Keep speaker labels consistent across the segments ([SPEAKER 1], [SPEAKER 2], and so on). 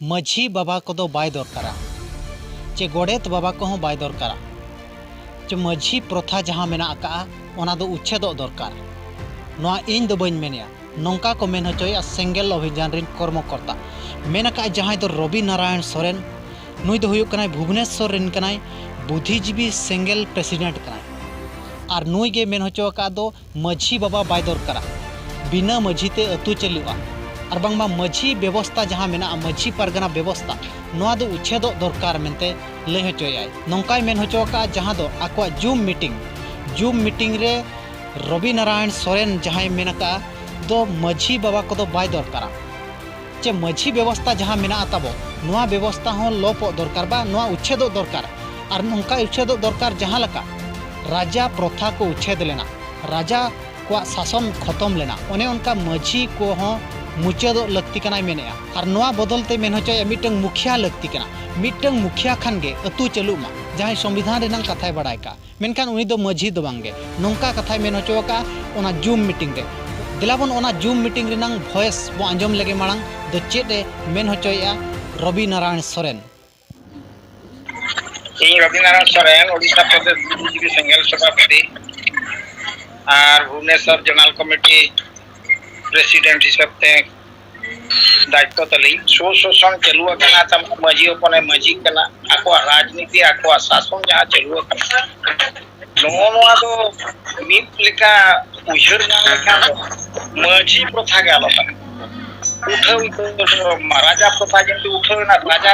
[SPEAKER 1] माझी बाबा को बाय दरकारा चे गोडेत बाबा को बाय दरकारा चे माझी प्रथा जहाँ मेना आका उच्छेद दरकार नोआ इन दो बइन मेनिया नौका को मेन हचोया सेंगेल अभियान रिन कर्मकर्ता मेनका जहाँ दो रवि नारायण सोरेन नुई दो हुयुक कनाय भुवनेश्वर रिन कनाय बुद्धिजीवी सेंगेल प्रेसिडेंट कनाय और नुई गे मेन हचोका दो माझी बाबा बाय दरकारा बिना माझी ते अतु चलुआ और बांगमा माझी व्यवस्था जहाँ मेना माझी परगना व्यवस्था नोआ दो उच्छेद दरकार मेनते लय हचोया नौकाय मेन हचोका जहाँ दो आको जूम मीटिंग रे रवि नारायण सोरेन जहाँ मेनका दो माझी बाबा को बाय दरकारा चे माझी व्यवस्था जहाँ मेना ताबो नोआ व्यवस्था हो लोप दरकार बा नोआ उच्छेद दरकार और नौका उच्छेद दरकार जहाँ लका राजा प्रथा को उच्छेद लेना राजा को शासन खत्म लेना ओने उनका माझी को हो मुचाद लगती कना मेनेया और नोआ बदलते मेन हचोया मिटंग मुखिया लगती कना मिटंग मुखिया खान गे अतु चलुमा जहाँ संविधान रेनांग कथाय बड़ाय का मेनखान उनी दो माझी दो बांगे नौका कथाय मेन हचोका ओना जूम मीटिंग रे दिलाबन ओना जूम मीटिंग रेनांग वॉइस बो आंजम लगे मांग दो चेडे मेन हचोया रवि नारायण सोरेन
[SPEAKER 2] रवि नारायण सोरेन ओडिशा प्रदेश बुद्धिजीवी सेंगेल सभापति और भुवनेश्वर जनरल कमिटी प्रेसिडेंट हिसाब से दायित्व तली शोषण चलू माझी अपने माझी आको राजनीति आको शासन जहाँ चलू नोआ लेका उहर माझी प्रथा के आलोता उठा राजा प्रथा जमी उठा राजा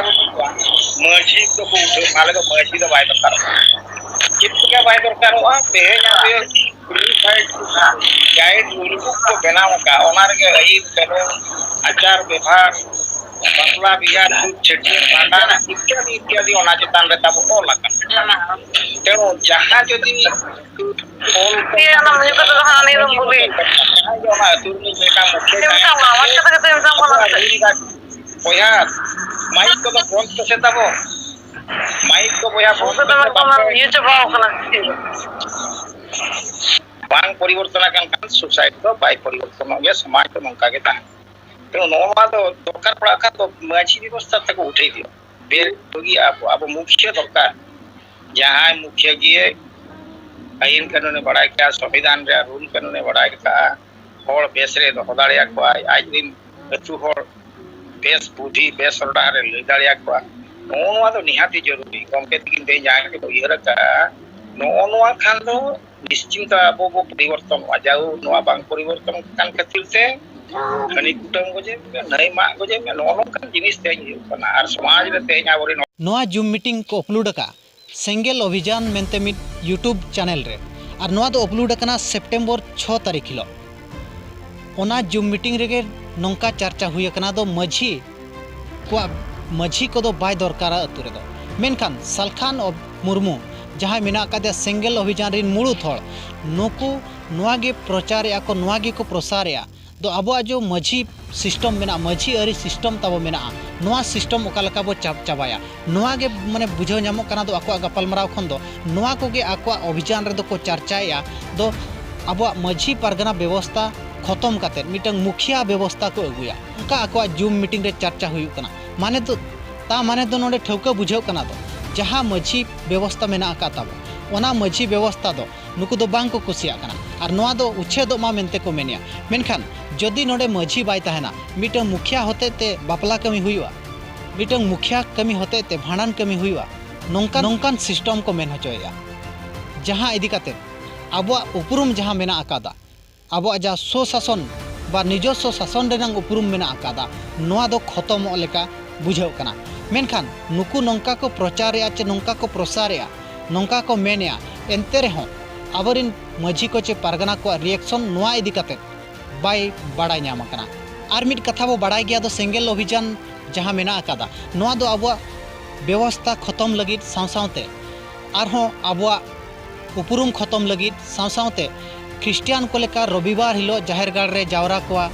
[SPEAKER 2] माझी तो उठे माले माझी तो बाय दरकार चित्त बाय दरकार तेज गाइड को बनाव आचार व्यवहार बापला बिहार छेटिया भांडान इत्यादि इत्यादि चेतान ऑल तेणु जहाँ जदि माइक को बंद से तब माइक को बांग परिवर्तन सोसाइटी तो बाय परिवर्तन गया समाज तो नौका के तेणु नोआ दरकार पड़ा तो माझी व्यवस्था तक उठे दियो बेर अब मुख्य दरकार जहाँ मुख्य गे आईन कानून बड़ा क्या संविधान रे रूल कानून बड़ा हर बेस रे दो दाड़िया को आज दिन अतु हर बेस बुद्धि बेस रडा रे लई दाड़िया को नोआ तो निहाती जरूरी गमके तकिन दे जाए के तो इहर का नोआ खान दो निश्चिंत अब परिवर्तन जाऊ नोआ बांग परिवर्तन कान खातिर से खनी कुटम गोजे नई मा गोजे में नोनोकान जिनिस तेज हुकना और समाज रे तेज आवरी
[SPEAKER 1] नोआ जूम मीटिंग को अपलोड का सेंगेल अभियान मेनते मिट यूट्यूब चैनल रे और नोआ दो अपलोड कना सेप्टेम्बर 6 तारीख हिलो ओना जूम मीटिंग रे नौका चर्चा हुई कना दो माझी को दो बाय दरकार अतु रे दो मेनखान सालखान मुर्मू जहाँ मेना का सेंगेल अभियान रिन मुड़ुत हड़ नुकु नोआ गे प्रचार या को नोआ गे को प्रसार या दो अब जो माझी सिस्टम मेना माझी आरी सिस्टम तब मेना नोआ सिस्टम ओकालका बो चाबाया नोआ गे माने बुझाव नामक कना दो आको गपालमाराव खन दो नोआ को गे आको अभियान रे दो को चर्चाया दो अब माझी परगना व्यवस्था खत्म काते मिटंग मुखिया व्यवस्था को अगुया उनका आको जूम मीटिंग रे चर्चा हुई कना माने तो नोडे ठौका बुझाव कना दो जहाँ माझी व्यवस्था मेना का तब ओना माझी व्यवस्था दो नुकु दो बांग को कुसिया कना और नोआ दो उच्छेद मा मेनते को मेनिया मेनखान जदि नोडे माझी बाय तहना मिटंग मुखिया होते ते बापला कमी हुआ मिटंग मुखिया कमी होते ते भांडान कमी हुआ नौकान सिस्टम को मेन हचोया जहाँ इदी काते अब उपरुम जहाँ मेना आकादा अब जा स्वशासन बा निजस्व शासन रेनांग उपरुम मेना आकादा नोआ दो खत्म लेका बुझाव कना मेनखान नुकु नौका को प्रचार चे नौका को प्रसार नौका को मेनिया एनते रहो आबरिन माझी को चे पारगना को रिएक्शन नोआ इदी काते बाय बाड़ाय नाम कना आर मिट कथा बो बाड़ाय गया दो सेंगेल अभियान जहाँ मेना आकादा नोआ दो अब व्यवस्था खत्म लगित सावसावते आरहों अब उपरुम खत्म लगित सावसावते ख्रिस्टियान को लेकर रविवार हिलो जाहेर गाड़ रे जावरा को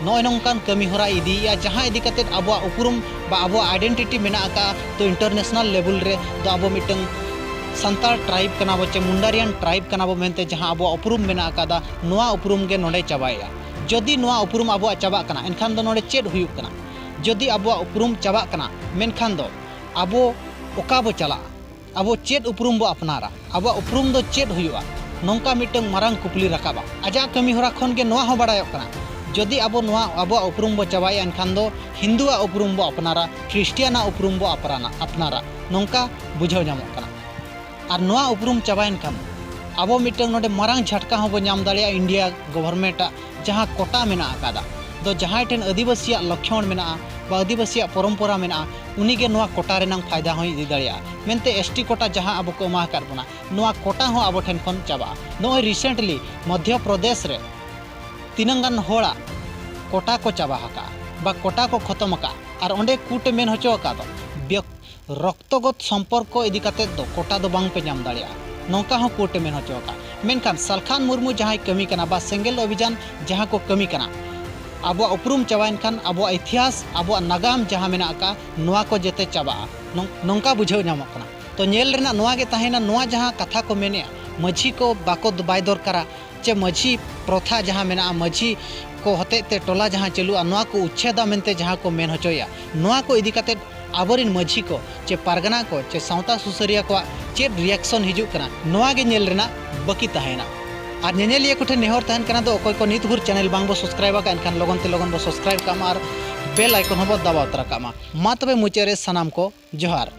[SPEAKER 1] नॉय नौकान कमी होरा इदी या जहाँ इदी काते अब उपरुम बा अब आइडेंटिटी मेना आका तो इंटरनेशनल लेवल रे तो अब मिटंग संताल ट्राइब कना बो चे मुंडारियन ट्राइब कना बो मेनते जहाँ अब उपरुम मेना आकादा नोआ उपरुम गे नोडे चाबाया जदि नोआ उपरुम अब चाबा कना एनखान दो नोडे चेड हुयुक कना जदि आबो उपरूम चाबा कना मेनखान दो आबो ओका बो चला आबो चेद उपरूम बो अपनारा आबो उपरूम दो चेद हुआ नौका मिटंग मारंग कुपली रकाबा आजा कमी होरा खन के नोआ हो बड़ायोग कना जदि आबो नोआ आबो उपरूम बो चाबाया एनखान दो हिंदुआ उपरूम बो अपनारा ख्रिस्टियाना उपरूम बो अपनारा नौका बुझाव नामोग कना और नोआ उपरूम चाबायन खान आबो मिटंग नोडे मारंग झटका हो बो नाम दाड़िया इंडिया गवर्नमेंट जहाँ कोटा मेना आकादा दो जहाँ ठेन आदिवासी लक्षण मेना बा आदिवासी परम्परा मेना उनीगे नोआ कोटा रेनांग फायदा हो इदी दाड़िया मेनते एसटी कोटा जहाँ आबो को एमा कर बोना नोआ कोटा हो आबो ठेन खन चाबा नोय रिसेंटली मध्य प्रदेश रे तीनंगान होड़ा कोटा को चाबा हका बा कोटा को खत्म हका और ओंडे कूटे मेन होचो का दो रक्तगत सम्पर्क इदी काते दो कोटा दो बांग पे नाम दाड़िया नौका हो कूटे मेन होचो का मेनखान सालखान मुर्मू जहाँ कमी कना बा सेंगेल अभियान जहाँ को कमी कना आबो उपरूम चाबाइन खान आबो इतिहास आबो नागाम जहाँ मेना का नोआ को जेते चाबा नौका बुझाव नामोग कना तो नेल रेना नोआ गे ताहेना नोआ जहाँ कथा को मेने मझी को बाको बाय दरकारा चे मझी प्रथा जहाँ मेना मझी को हतेते टोला जहाँ चलुआ नोआ को उच्छेदा मेनते जहाँ को मेन होचोया नोआ को इदी काते आबोरिन मझी को चे पारगना को चे सावता सुसरिया को चेद रिएक्शन हिजुग कना नोआ गे नेल रेना बाकी ताहेना और नेनेलिया कोठे नेहर तहन कना दो अकोय को नित भुर चैनल बांग बो सब्सक्राइब का एनखान लगन ते लगन बो सब्सक्राइब कामा और बेल आइकन हो बो दबाव तरा कामा मा तबे मुचे रे सनाम को जोहार।